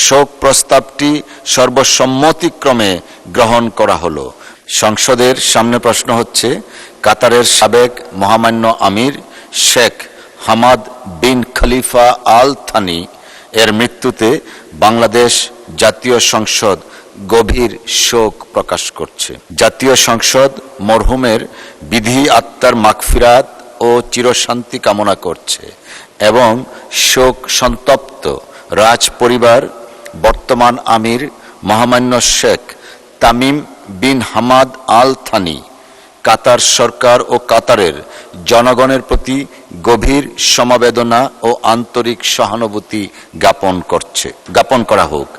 শোক প্রস্তাবটি সর্বসম্মতিক্রমে গ্রহণ করা হলো। সংসদের সামনে প্রশ্ন হচ্ছে, কাতারের সাবেক মহামান্য আমির শেখ হামাদ বিন খলিফা আল থানি এর মৃত্যুতে বাংলাদেশ জাতীয় সংসদ গভীর শোক প্রকাশ করছে। জাতীয় সংসদ মরহুমের বিধি আত্মার মাগফিরাত ও চিরশান্তি কামনা করছে এবং শোক সন্তপ্ত রাজ পরিবার বর্তমান আমির মহামান্য Sheikh Tamim bin Hamad Al Thani, Qatar সরকার ও কাতারের জনগণের প্রতি গভীর সমবেদনা ও আন্তরিক সহানুভূতি জ্ঞাপন করা হোক।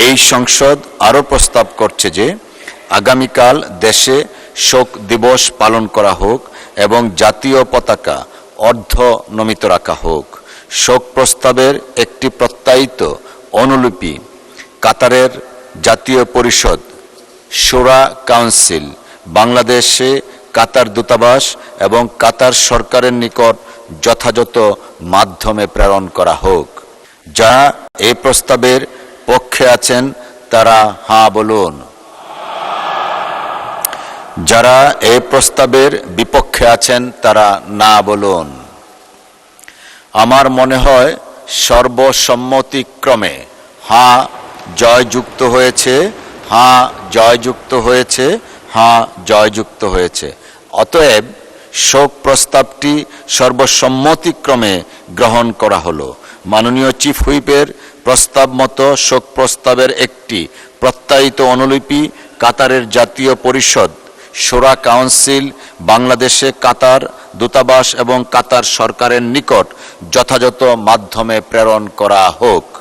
এই সংসদ আরও প্রস্তাব করছে যে আগামীকাল দেশে শোক দিবস পালন করা হোক এবং জাতীয় পতাকা অর্ধনমিত রাখা হোক। শোক প্রস্তাবের একটি প্রত্যায়িত অনুলিপি কাতারের জাতীয় পরিষদ, শোরা কাউন্সিল, বাংলাদেশে কাতার দূতাবাস এবং কাতার সরকারের নিকট যথাযথ মাধ্যমে প্রেরণ করা হোক। যারা এই প্রস্তাবের পক্ষে আছেন তারা হাঁ বলুন। যারা এই প্রস্তাবের বিপক্ষে আছেন তারা না বলুন। আমার মনে হয় সর্বসম্মতিক্রমে হাঁ জয়যুক্ত হয়েছে, হাঁ জয়যুক্ত হয়েছে, হাঁ জয়যুক্ত হয়েছে। অতএব শোক প্রস্তাবটি সর্বসম্মতিক্রমে গ্রহণ করা হলো। মাননীয় চিফ হুইপের প্রস্তাব মতো শোক প্রস্তাবের একটি প্রত্যায়িত অনুলিপি কাতারের জাতীয় পরিষদ, শোরা কাউন্সিল, বাংলাদেশে কাতার দূতাবাস এবং কাতার সরকারের নিকট যথাযথ মাধ্যমে প্রেরণ করা হোক।